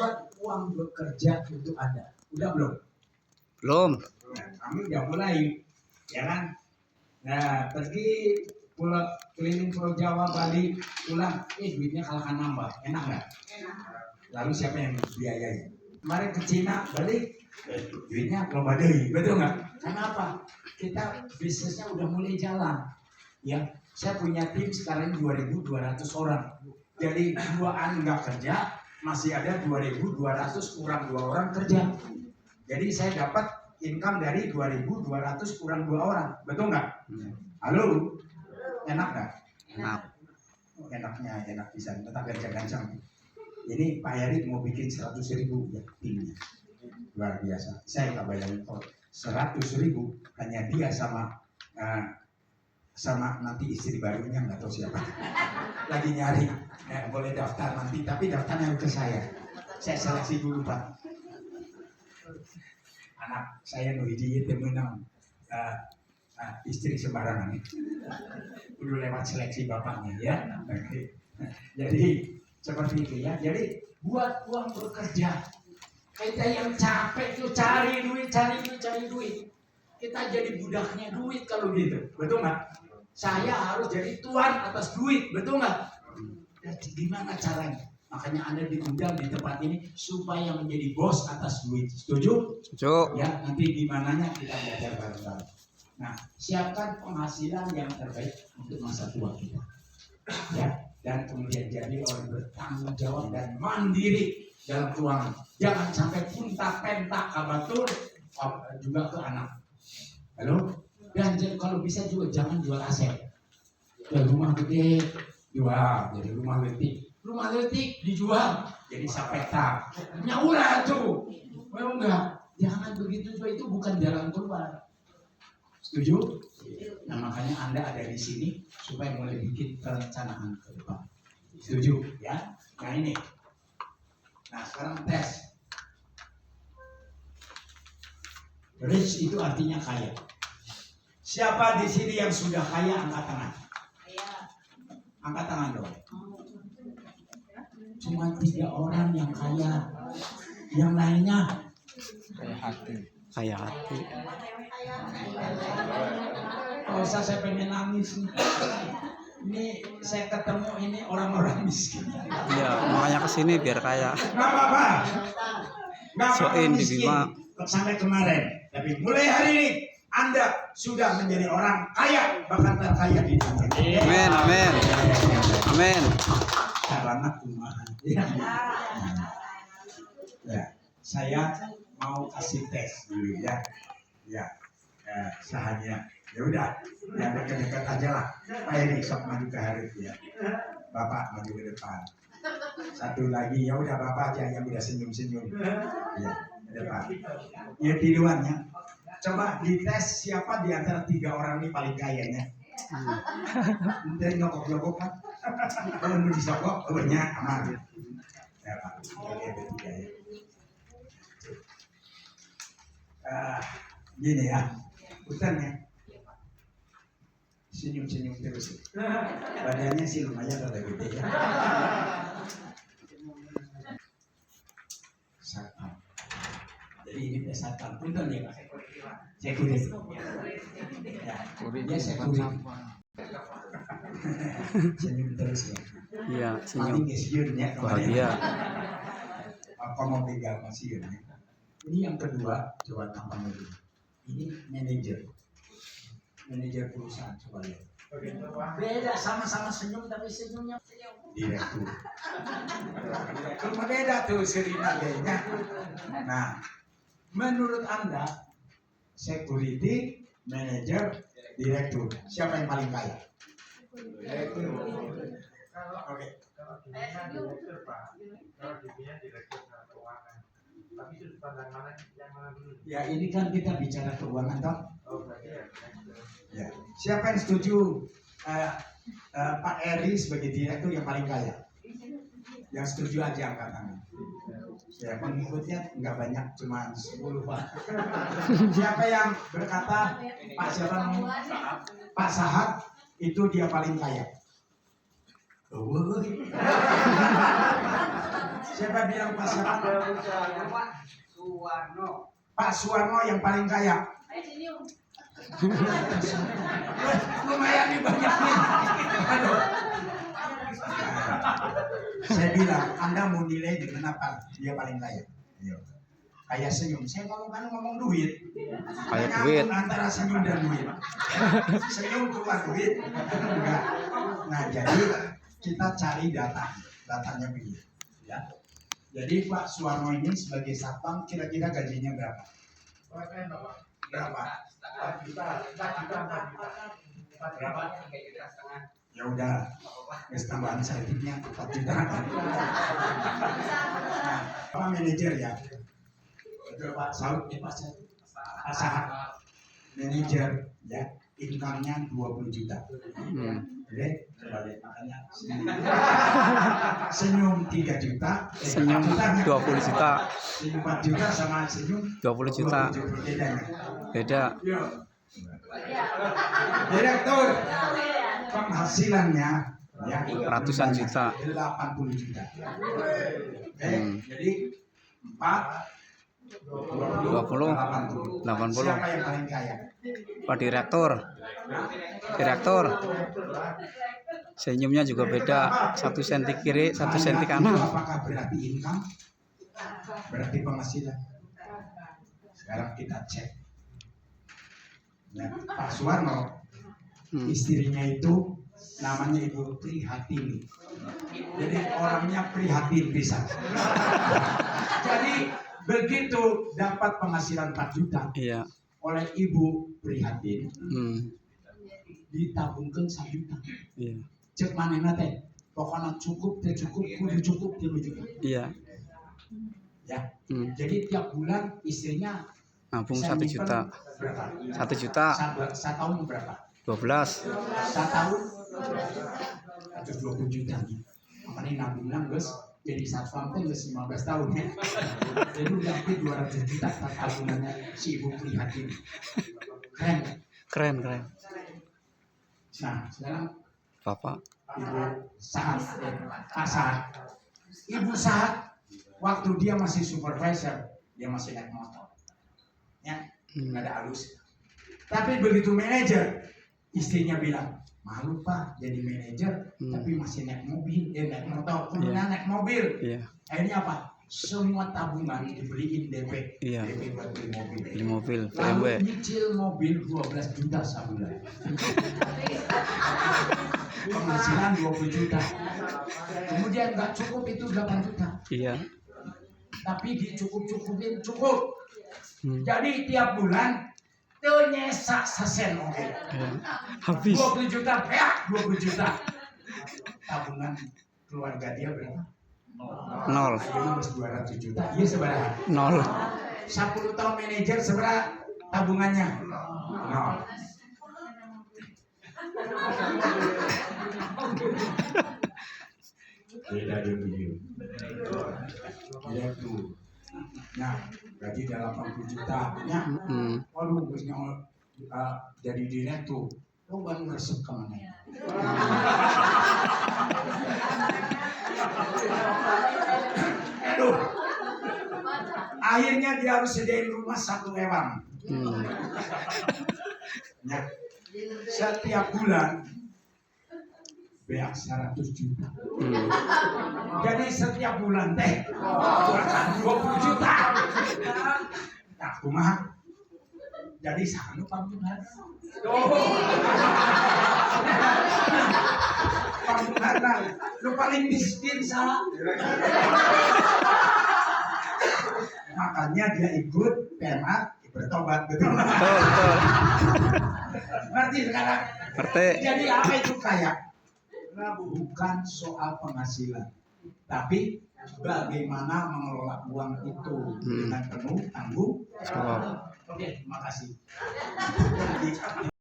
dapat uang bekerja untuk Anda. Udah belum? Belum. Nah, kami udah mulai, ya kan? Nah, pergi pulau keliling Pulau Jawa, Bali, pulang, duitnya kalahkan nambah, enak nggak? Enak. Lalu siapa yang biayai? Kemarin ke Cina, balik, duitnya lomba deui, betul nggak? Kenapa? Kita bisnisnya udah mulai jalan, ya. Saya punya tim sekarang 2.200 orang. Jadi 2an nggak kerja, masih ada 2.200 kurang 2 orang kerja. Jadi saya dapat income dari 2.200 kurang 2 orang, betul nggak? Halo, enak nggak? Enak. Enaknya enak bisa, tetap kerja gancang. Ini Pak Heri mau bikin 100.000 ya timnya, luar biasa. Saya nggak bayarin kok 100.000, hanya dia sama nanti istri barunya nggak tahu siapa. Lagi nyari, boleh daftar nanti, tapi daftarnya ke saya seleksi dulu Pak. Anak saya nuhiji temenang istri sembarangan udah lewat seleksi bapaknya ya. Jadi seperti itu ya. Jadi buat uang bekerja. Kita yang capek tuh cari duit. Kita jadi budaknya duit kalau gitu, betul nggak? Saya harus jadi tuan atas duit, betul nggak? Jadi gimana caranya? Makanya Anda diundang di tempat ini supaya menjadi bos atas duit. Setuju? Setuju. Ya, nanti di mananya kita belajar bareng-bareng. Nah, siapkan penghasilan yang terbaik untuk masa tua kita. Ya, dan kemudian jadi orang bertanggung jawab dan mandiri dalam keuangan. Jangan sampai punta-penta kabatur juga ke anak. Halo? Dan kalau bisa juga jangan jual aset. Ya, rumah gede jual jadi rumah letik. Rumah letik dijual jadi sapeta. Nyaulah tuh. Memang enggak. Jangan begitu juga, itu bukan jalan keluar. Setuju? Nah, makanya Anda ada di sini supaya mulai bikin perencanaan ke depan. Setuju? Ya? Nah ini. Nah sekarang tes. Rich itu artinya kaya. Siapa di sini yang sudah kaya angkat tangan? Angkat tangan dong. Cuma 3 orang yang kaya. Yang lainnya Kaya hati. Kaya hati. Kalau saya pengen nangis nih. Ini saya ketemu ini orang-orang miskin. Iya, makanya kesini biar kaya. Nggak apa-apa. Nggak apa-apa Soin di miskin. Bima. Sampai kemarin. Tapi mulai hari ini Anda sudah menjadi orang kaya, bahkan terkaya di dunia. Amin, amin. Amin. Karena kumaha. Ya, saya mau kasih tes dulu ya. Ya, sahanya. Ya udah, yang dekat-dekat aja lah. Ini sok maju ke Harif ya. Bapak maju ke depan. Satu lagi, ya udah Bapak aja yang udah senyum-senyum. Ya, ke depan. Ya duluannya. Coba dites siapa di antara 3 orang ini paling kayanya. Dari nyokok-nyokok kan. Kalau mau disokok, banyak aman. Ya Pak, oke bertiga ya. Gini ya, hutannya. Senyum-senyum terus. Badannya sih lumayan rada gede ya. Satpam. Jadi ini tes satpam. Punten ya Pak. Security. Ya, dia security. Senyum terus ya. Iya, senyum. Paling gesiunnya Bahagia. Apa mau pegang masih ya. Ini yang kedua, coba tampang dulu. Ini manajer. Manajer perusahaan, coba lihat. Beda, sama-sama senyum tapi senyumnya direktur. Cuma beda tuh Serina kayaknya. Nah, menurut Anda security, manajer, direktur, siapa yang paling kaya? Direktur. Oke. Kalau direktur Pak, kalau dirinya direktur keuangan. Tapi sudut pandang mana yang mana dulu? Ya ini kan kita bicara keuangan toh. Oh berarti ya. Ya. Siapa yang setuju Pak Eri sebagai direktur yang paling kaya? Yang setuju aja angkat tangan. Ya pengikutnya nggak banyak, cuma 10 Pak. Siapa yang berkata Pak siapa namanya? Pak Sahat itu dia paling kaya? Woi. Siapa bilang Pak siapa? Pak Suwarno yang paling kaya. Lumayan nih banyak nih. Aduh. Saya bilang, Anda mau nilai di mana Pak dia paling kaya? Ayo. Kayak senyum. Saya ngomong duit. Kayak duit. Antara senyum dan duit. Senyum keluar duit. Enggak. Nah, jadi kita cari datanya begini. Ya. Jadi Pak Suwarno ini sebagai satpam kira-kira gajinya berapa? Berapa? 4 juta. Berapa? Ya udah, tambahan sedikitnya 4 juta. Nah, Pak manajer ya, itu Pak Saud, Pak Sahab, manajer ya, income-nya 20 juta. Oke, makanya senyum 3 juta, Senyum 20 juta. senyum 4 juta sama senyum 20 juta. Bedanya. Beda. Direktur, penghasilannya ya Ratusan juta. 80 juta. Oke, jadi 20, 80. Siapa yang paling kaya? Pak Direktur. Direktur. Senyumnya juga beda. 1 senti kiri, 1 senti kanan. Apakah berarti income? Berarti penghasilan. Sekarang kita cek. Ya, Pak Suwarno, istrinya itu namanya Ibu Prihatini. Jadi orangnya prihatin bisa. Jadi begitu dapat penghasilan 4 juta Iya. oleh Ibu Prihatin, ditabungkan 1 juta. Iya. Cek mana teh? Pokoknya cukup, kudu cukup 3 juta. Iya. Ya. Jadi tiap bulan istrinya Nabung bisa 1 nyimpen juta. berapa? 1 juta. Setahun berapa? 12. Setahun 120 juta. Makanya nabungnya guys, jadi satpam teh geus 15 tahun ya. Jadi udah hampir 200 juta tabungannya si Ibu Prihatin. Keren. Keren, keren. Nah, sekarang Bapak. Ibu Sahat, Pak Sahat. Ibu Sahat waktu dia masih supervisor, dia masih naik motor. Ya, nggak ada halus. Tapi begitu manajer, istrinya bilang, malu Pak jadi manajer, tapi masih naik mobil, naik motor, kemudian naik mobil. Iya. Akhirnya apa? Semua tabungan dibeliin DP, Iya. DP buat beli mobil. Beli mobil Lalu BMW. nyicil mobil 12 juta sebulan. Penghasilan 20 juta. Kemudian nggak cukup itu 8 juta. Iya. Tapi dicukup-cukupin cukup. Jadi tiap bulan tuh nyesak sesen mobil. Iya. Habis. 20 juta, ya 20 juta. Tabungan keluarga dia berapa? 0. Akhirnya harus 200 juta. Iya seberapa? 0. 10 tahun manajer seberapa tabungannya? 0. Beda dia. Dia tuh. Nah, gaji 80 juta. Ya. Waduh, bosnya jadi direktur. Lo baru resep kemana ya? Aduh. Akhirnya dia harus sediain rumah 1 ewang. Ya. Setiap bulan beak 100 juta. Jadi setiap bulan teh 20 juta. Nah, kumaha? Jadi sanu pambulan. Pambulan lu paling miskin sa. Makanya dia ikut PMA bertobat, betul. Betul. Ngerti sekarang? Ngerti. Jadi apa itu kaya? Bukan soal penghasilan, tapi bagaimana mengelola uang itu dengan penuh tanggung jawab. Oke, terima kasih.